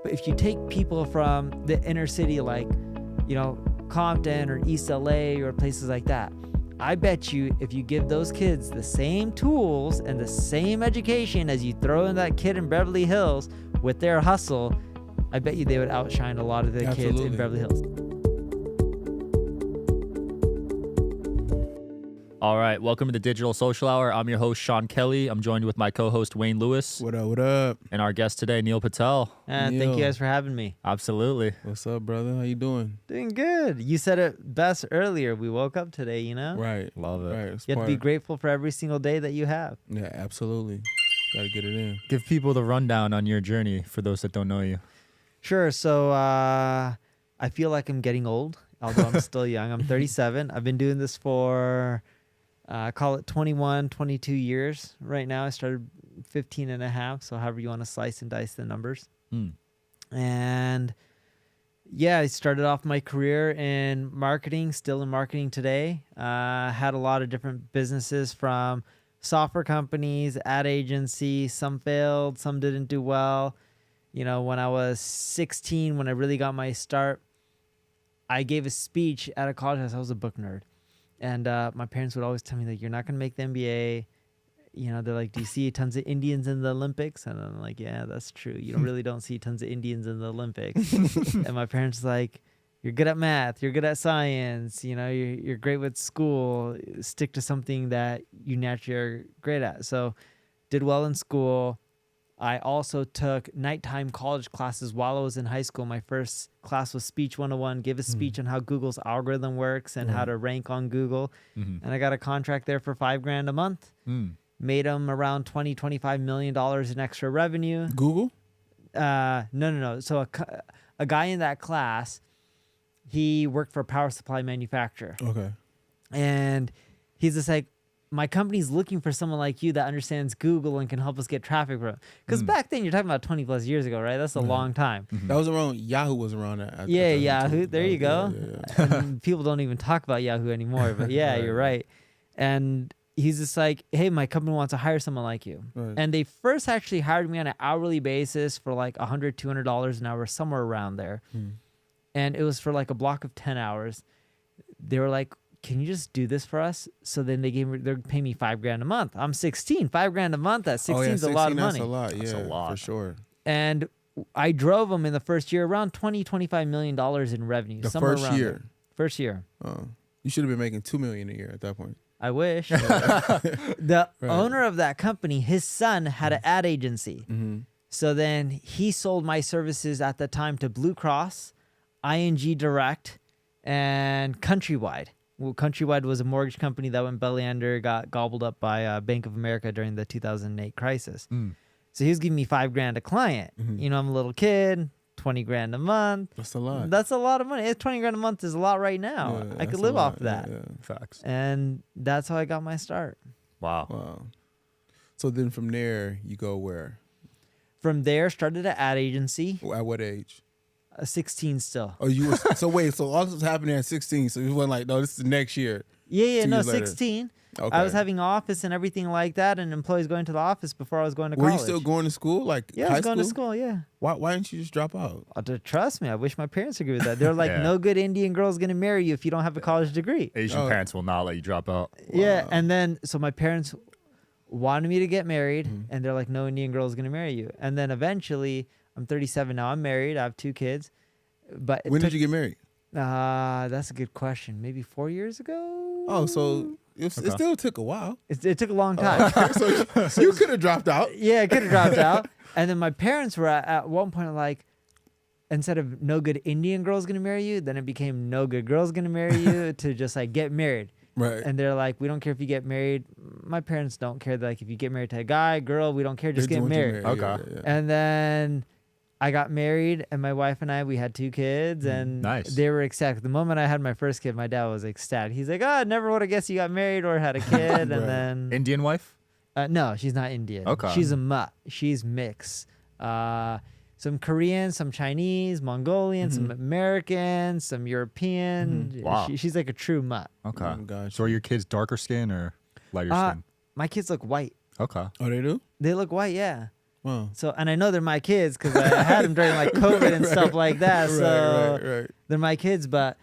But if you take people from the inner city, like, Compton or East LA or places like that, I bet you if you give those kids the same tools and the same education as you throw in that kid in Beverly Hills with their hustle, I bet you they would outshine a lot of the kids in Beverly Hills. All right, welcome to the Digital Social Hour. I'm your host, Sean Kelly. I'm joined with my co-host, Wayne Lewis. What up, what up? And our guest today, Neil Patel. Thank you guys for having me. Absolutely. What's up, brother? How you doing? Doing good. You said it best earlier. We woke up today, Right. Love it. Right. You have to be grateful for every single day that you have. Yeah, absolutely. Got to get it in. Give people the rundown on your journey for those that don't know you. Sure. So I feel like I'm getting old, although I'm still young. I'm 37. I've been doing this for... call it 21, 22 years right now. I started 15 and a half, so however you want to slice and dice the numbers. And yeah, I started off my career in marketing, still in marketing today. Had a lot of different businesses, from software companies, ad agencies. Some failed, some didn't do well. When I was 16, when I really got my start, I gave a speech at a college house. I was a book nerd. And my parents would always tell me, like, you're not going to make the NBA. They're like, do you see tons of Indians in the Olympics? And I'm like, yeah, that's true. You really don't see tons of Indians in the Olympics. And my parents like, you're good at math. You're good at science. You're great with school. Stick to something that you naturally are great at. So did well in school. I also took nighttime college classes while I was in high school. My first class was Speech 101, give a speech on how Google's algorithm works and how to rank on Google. And I got a contract there for $5,000 a month. Made them around $25 million in extra revenue. Google? No. So a guy in that class, he worked for a power supply manufacturer. Okay. And he's just like, my company's looking for someone like you that understands Google and can help us get traffic from it. Because back then, you're talking about 20 plus years ago, right? That's a long time. That was around, Yahoo was around that. Yeah, Yahoo. There you go. Yeah. And people don't even talk about Yahoo anymore, but yeah, you're right. And he's just like, hey, my company wants to hire someone like you. Right. And they first actually hired me on an hourly basis for like $100, $200 an hour, somewhere around there. And it was for like a block of 10 hours. They were like, can you just do this for us? So then they're paying me $5,000 a month. I'm 16, $5,000 a month. At 16 is a lot of money. That's a lot. Yeah, That's a lot. for sure. And I drove them in the first year around $25 million in revenue. The first year. First year. You should have been making $2 million a year at that point. I wish. The owner of that company, his son had an ad agency. So then he sold my services at the time to Blue Cross, ING Direct, and Countrywide. Well, Countrywide was a mortgage company that went belly under, got gobbled up by Bank of America during the 2008 crisis. So he was giving me $5,000 a client. I'm a little kid, $20,000 a month. That's a lot. That's a lot of money. $20,000 a month is a lot right now. Yeah, I could live off of that. Yeah. Facts. And that's how I got my start. Wow. So then from there, you go where? From there, started an ad agency. At what age? 16 still. Oh, you were, so wait, so all this was happening at 16, so you went like, no, this is the next year. Yeah, 2 no, years later. 16. Okay. I was having office and everything like that, and employees going to the office before I was going to college. Were you still going to school, like Yeah, high I was going to school? school, yeah. Why didn't you just drop out? Trust me, I wish my parents agreed with that. They're like, Yeah. no good Indian girl's going to marry you if you don't have a college degree. Asian parents will not let you drop out. Yeah, and then, so my parents wanted me to get married, and they're like, no Indian girl's going to marry you. And then eventually, I'm 37 now, I'm married, I have 2 kids. But When did you get married? That's a good question. Maybe 4 years ago? Oh, so it still took a while. It took a long time. So you could have dropped out. Yeah, I could have dropped out. And then my parents were at one point like, instead of no good Indian girl's going to marry you, then it became no good girl's going to marry you to just like get married. Right. And they're like, we don't care if you get married. My parents don't care. Like, if you get married to a guy, girl, we don't care. Just get married. Okay. Yeah. And then I got married, and my wife and I, we had 2 kids, and Nice. they were ecstatic. The moment I had my first kid, my dad was ecstatic. He's like, I never would have guessed you got married or had a kid. And then Indian wife? no, she's not Indian. Okay. She's a mutt. She's mixed. Some Korean, some Chinese, Mongolian, some American, some European. Wow. She's like a true mutt. Okay. Gotcha. So are your kids darker skin or lighter skin? My kids look white. Okay. Oh, they do? They look white, yeah. Wow. So, and I know they're my kids because I had them during like COVID and stuff like that. So Right. they're my kids, but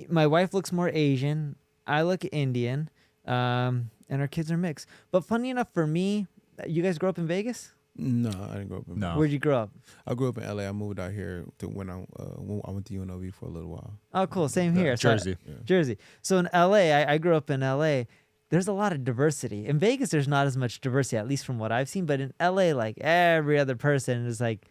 my wife looks more Asian. I look Indian, and our kids are mixed. But funny enough for me, you guys grew up in Vegas? No, I didn't grow up in. No. Where'd you grow up? I grew up in LA. I moved out here when I went to UNLV for a little while. Oh, cool. Same here. So Jersey. Jersey. So in LA, I grew up in LA. There's a lot of diversity. In Vegas, there's not as much diversity, at least from what I've seen. But in LA, like every other person is like,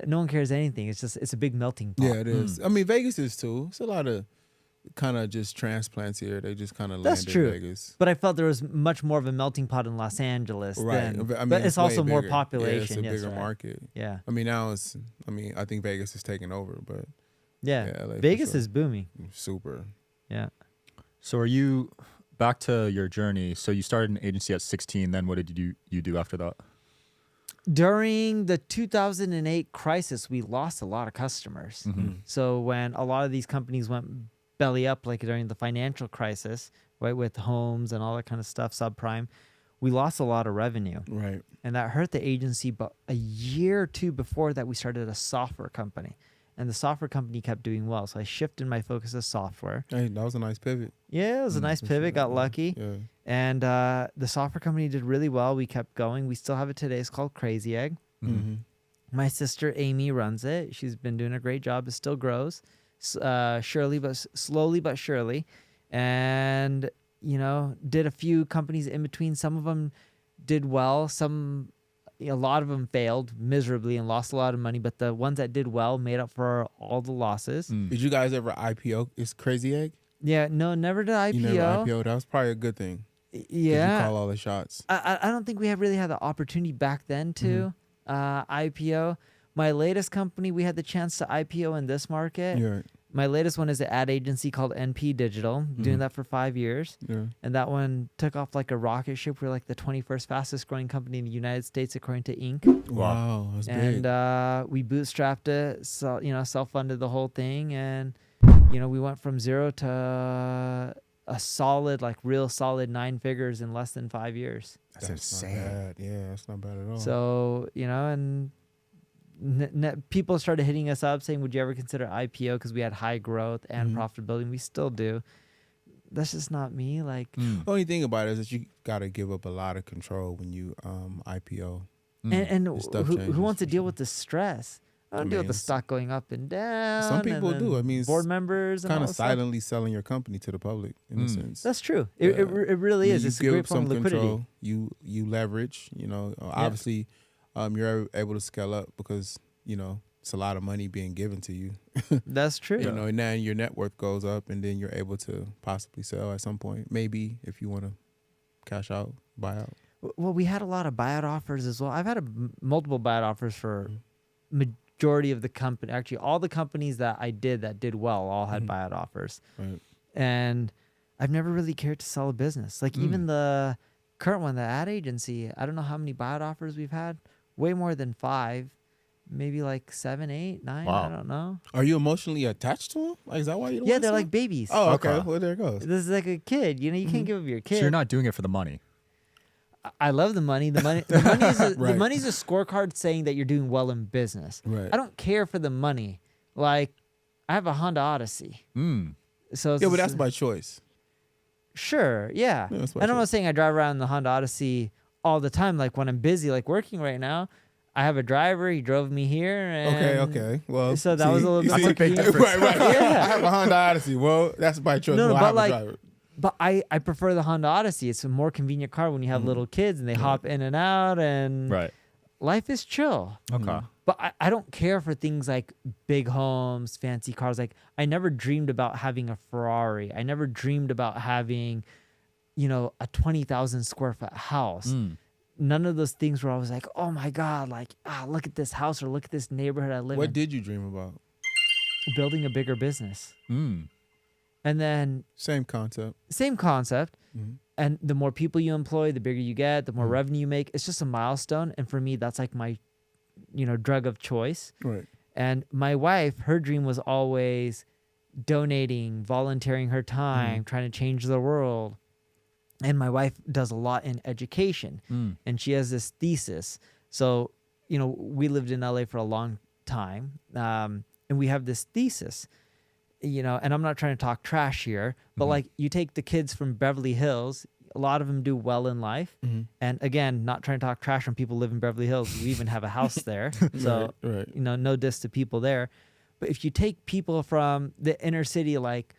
no one cares anything. It's a big melting pot. Yeah, it is. I mean, Vegas is too. It's a lot of kind of just transplants here. They just kind of That's land true. in Vegas. But I felt there was much more of a melting pot in Los Angeles. Right. Than, I mean, but it's also way more bigger. population. Yeah, it's a yes, bigger right. market. Yeah. I mean, now it's. I mean, I think Vegas is taking over, but Yeah. LA for Vegas sure. is booming. Super. Yeah. So are you back to your journey? So you started an agency at 16. Then what did you do after that? During the 2008 crisis, we lost a lot of customers. Mm-hmm. So when a lot of these companies went belly up, like during the financial crisis, right, with homes and all that kind of stuff, subprime, we lost a lot of revenue. Right. And that hurt the agency. But a year or two before that, we started a software company. And the software company kept doing well. So I shifted my focus to software. Hey, that was a nice pivot. Yeah, it was a nice for pivot. sure. Got lucky. Yeah. And the software company did really well. We kept going. We still have it today. It's called Crazy Egg. Mm-hmm. My sister Amy runs it. She's been doing a great job. It still grows, slowly but surely. And, you know, did a few companies in between. Some of them did well. A lot of them failed miserably and lost a lot of money. But the ones that did well made up for all the losses. Did you guys ever IPO? It's Crazy Egg. Yeah, no, never did IPO. You never IPO. That was probably a good thing. 'Cause Yeah. You call all the shots. I don't think we have really had the opportunity back then to IPO. My latest company, we had the chance to IPO in this market. Yeah. My latest one is an ad agency called NP Digital, doing that for 5 years. Yeah. And that one took off like a rocket ship. We're like the 21st fastest growing company in the United States, according to Inc. Wow. That's big. And we bootstrapped it, so, self-funded the whole thing. And, we went from zero to a solid, like real solid 9 figures in less than 5 years. That's insane. Not bad. Yeah, that's not bad at all. So, and people started hitting us up saying, would you ever consider IPO? Because we had high growth and profitability, and we still do. That's just not me. Like, The only thing about it is that you got to give up a lot of control when you IPO. and Stuff who changes wants to for deal sure. with the stress? I don't deal with the stock going up and down. Some people and do. then I mean, it's board members and kind all of that stuff. silently selling your company to the public in a sense. That's true. It really is. You It's a give great up form of some liquidity. control. You leverage. Obviously, you're able to scale up because it's a lot of money being given to you. That's true. And now your net worth goes up, and then you're able to possibly sell at some point. Maybe if you want to cash out, buy out. Well, we had a lot of buyout offers as well. I've had multiple buyout offers for majority of the company. Actually, all the companies that I did that did well all had buyout offers. Right. And I've never really cared to sell a business. Like even the current one, the ad agency, I don't know how many buyout offers we've had. Way more than 5. Maybe like 7, 8, 9. Wow. I don't know. Are you emotionally attached to them? Like, is that why you don't Yeah, wanna they're sell? like babies. Oh, okay. Okay. Well, there it goes. This is like a kid. You can't give up your kid. So you're not doing it for the money. I love the money. The money is the Right. money's a scorecard saying that you're doing well in business. Right. I don't care for the money. Like, I have a Honda Odyssey. So it's Yeah, but that's by choice. sure, yeah. Yeah, that's by And I'm not choice. saying I drive around the Honda Odyssey all the time. Like when I'm busy, like working right now, I have a driver. He drove me here. And Okay. Well, So that was a little bit you more convenient. Right. Yeah. I have a Honda Odyssey. Well, that's by choice. No, Well, I but have like- a driver. But I prefer the Honda Odyssey. It's a more convenient car when you have little kids and they hop in and out, and Right. life is chill. Okay. But I don't care for things like big homes, fancy cars. Like I never dreamed about having a Ferrari. I never dreamed about having, a 20,000 square foot house. None of those things where I was like, oh my God, like, look at this house or look at this neighborhood I live What in. did you dream about? Building a bigger business. And then Same concept. same concept. Mm-hmm. And the more people you employ, the bigger you get, the more revenue you make. It's just a milestone. And for me, that's like my, drug of choice. Right. And my wife, her dream was always donating, volunteering her time, trying to change the world. And my wife does a lot in education. And she has this thesis. So we lived in LA for a long time, and we have this thesis, and I'm not trying to talk trash here, but like you take the kids from Beverly Hills, a lot of them do well in life. And again, not trying to talk trash when people live in Beverly Hills. We even have a house there. So, right. No diss to people there. But if you take people from the inner city, like,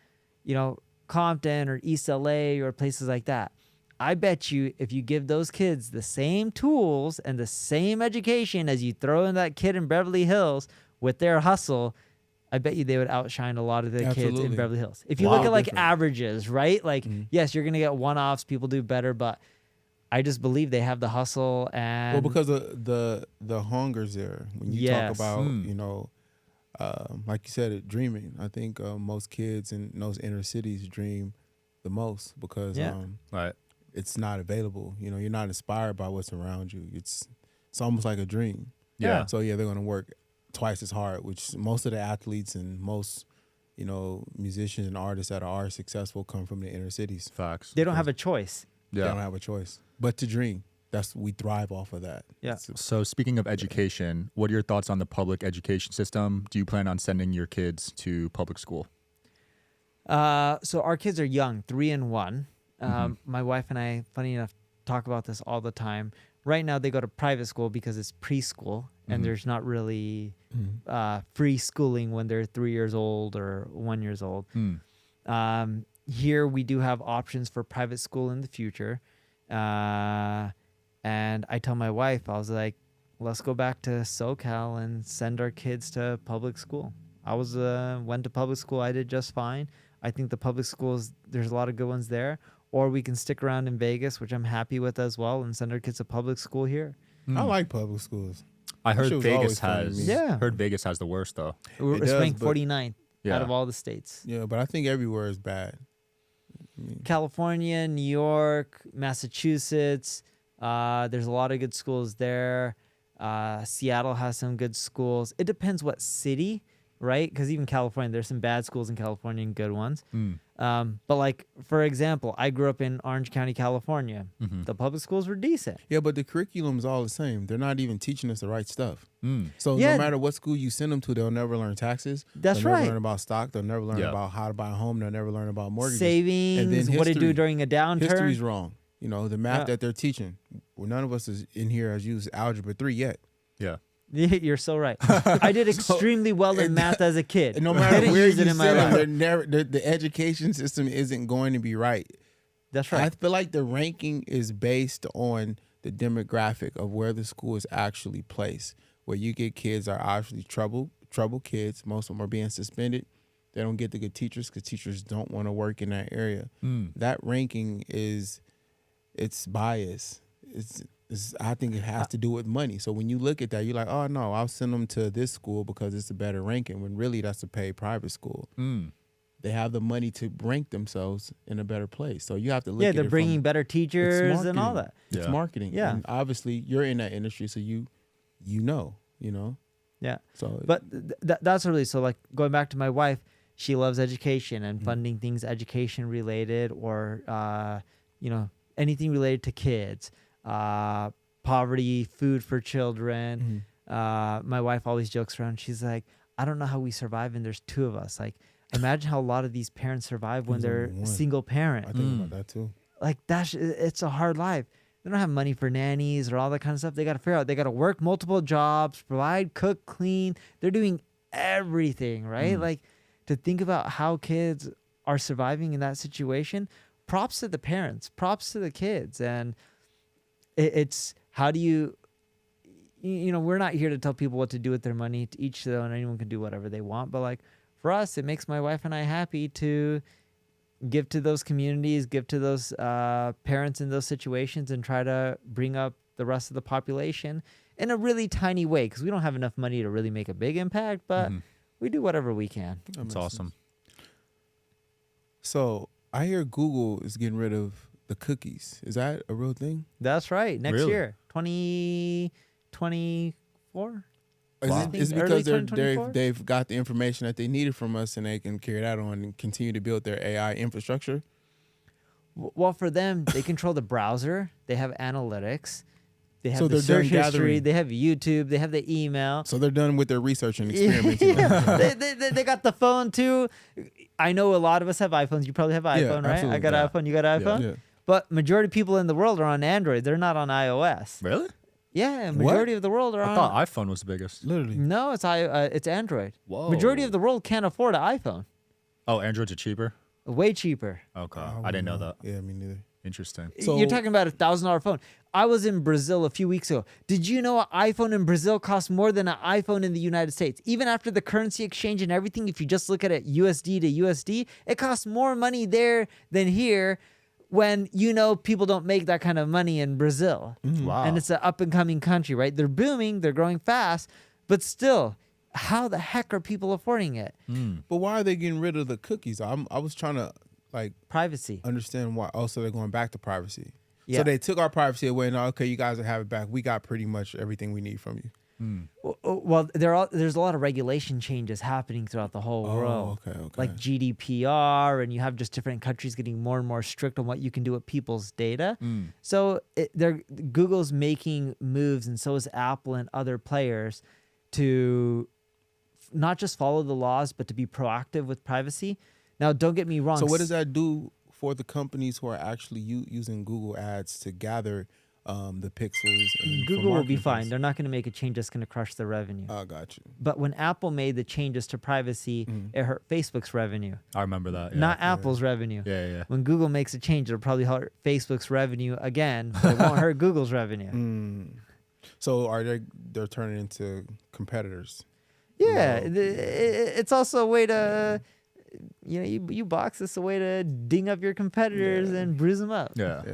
Compton or East LA or places like that, I bet you if you give those kids the same tools and the same education as you throw in that kid in Beverly Hills with their hustle, I bet you they would outshine a lot of the kids in Absolutely. Beverly Hills. If you Wow. look at like Different. averages, right? Like, yes, you're going to get one-offs. People do better, but I just believe they have the hustle and... Well, because the hunger's there. When you talk about, like you said, dreaming. I think most kids in those inner cities dream the most because Right. it's not available. You're not inspired by what's around you. It's almost like a dream. Yeah. So they're going to work twice as hard, which most of the athletes and most, musicians and artists that are successful come from the inner cities. Facts. They don't have a choice. They don't have a choice but to dream. We thrive off of that. Yeah. So speaking of education, what are your thoughts on the public education system? Do you plan on sending your kids to public school? So our kids are young, 3 and 1. My wife and I, funny enough, talk about this all the time. Right now they go to private school because it's preschool and there's not really free schooling when they're 3 years old or 1 years old. Here we do have options for private school in the future. And I tell my wife, I was like, let's go back to SoCal and send our kids to public school. I went to public school. I did just fine. I think the public schools, there's a lot of good ones there. Or we can stick around in Vegas, which I'm happy with as well, and send our kids to public school here. I like public schools. I heard shit was Vegas always fun to has. me. Heard Vegas has the worst though. We're It does, ranked but- 49th out of all the states. Yeah, but I think everywhere is bad. California, New York, Massachusetts. There's a lot of good schools there. Seattle has some good schools. It depends what city, right? Because even California, there's some bad schools in California and good ones. But like, for example, I grew up in Orange County, California. The public schools were decent. Yeah, but the curriculum's all the same. They're not even teaching us the right stuff. So Yeah. no matter what school you send them to, they'll never learn taxes. That's they'll right. never learn about stock. They'll never learn Yeah. about how to buy a home. They'll never learn about mortgages. Savings, what to do during a downturn. History's wrong. The math Yeah. that they're teaching. Well, none of us is in here has used algebra 3 yet. Yeah. You're so right. I did extremely well in math as a kid. And no I matter didn't where use you it in my send life. them, the education system isn't going to be right. That's I right. feel like the ranking is based on the demographic of where the school is actually placed. Where you get kids that are obviously troubled kids. Most of them are being suspended. They don't get the good teachers because teachers don't want to work in that area. That ranking it's biased. I think it has to do with money. So when you look at that, you're like, oh no, I'll send them to this school because it's a better ranking. When really that's a paid private school. They have the money to rank themselves in a better place. So you have to look at it. They're bringing better It's teachers and all marketing. that. It's Yeah. marketing. Yeah. And obviously you're in that industry, so you know. Yeah. So But that's really, so like going back to my wife, she loves education and funding things education related or, anything related to kids, poverty, food for children. My wife always jokes around. She's like, I don't know how we survive and there's 2 of us. Like, imagine how a lot of these parents survive when There's they're only one. single parent. I think about that too. Like it's a hard life. They don't have money for nannies or all that kind of stuff. They got to figure out. They got to work multiple jobs, provide, cook, clean. They're doing everything, right? Like to think about how kids are surviving in that situation. Props to the parents. Props to the kids. And it's how do you? We're not here to tell people what to do with their money. To each their own. Anyone can do whatever they want. But like for us, it makes my wife and I happy to give to those communities, give to those parents in those situations, and try to bring up the rest of the population in a really tiny way because we don't have enough money to really make a big impact, but we do whatever we can. That's awesome. So I hear Google is getting rid of the cookies. Is that a real thing? That's right. Next Really? year, 2024. Is Wow. it is it Early because 2024? they've got the information that they needed from us and they can carry that on and continue to build their AI infrastructure? Well, for them, they control the browser. They have analytics. They have So the they're done search history. gathering. They have YouTube. They have the email. So they're done with their research and experimenting. They got the phone too. I know a lot of us have iPhones. You probably have an iPhone, right? I absolutely. got an Yeah. iPhone. You got an iPhone. Yeah. But majority of people in the world are on Android. They're not on iOS. Really? Yeah, majority of the world are I on. thought iPhone was the biggest. Literally. No, it's Android. Whoa. Majority of the world can't afford an iPhone. Oh, Androids are cheaper? Way cheaper. Okay. Oh, I didn't know that. Yeah, me neither. Interesting. So- You're talking about $1,000 phone. I was in Brazil a few weeks ago. Did you know an iPhone in Brazil costs more than an iPhone in the United States? Even after the currency exchange and everything, if you just look at it USD to USD, it costs more money there than here when people don't make that kind of money in Brazil. Wow. And it's an up and coming country, right? They're booming, they're growing fast, but still, how the heck are people affording it? But why are they getting rid of the cookies? I was trying to Privacy. understand why. Oh, so they're going back to privacy. Yeah. So they took our privacy away. Now, okay, you guys will have it back. We got pretty much everything we need from you. Well, there's a lot of regulation changes happening throughout the whole world. Okay. Like GDPR, and you have just different countries getting more and more strict on what you can do with people's data. So Google's making moves, and so is Apple and other players to not just follow the laws, but to be proactive with privacy. Now, don't get me wrong. So what does that do for the companies who are actually using Google Ads to gather the pixels? And for Google will be marketing fine. purposes? They're not going to make a change that's going to crush their revenue. I got you. But when Apple made the changes to privacy, it hurt Facebook's revenue, I remember that. Yeah. not Apple's revenue. Yeah. When Google makes a change, it'll probably hurt Facebook's revenue again, but it won't hurt Google's revenue. So they're turning into competitors? Yeah, No. it's also a way to, you box. It's a way to ding up your competitors Yeah. and bruise them up. Yeah. Yeah.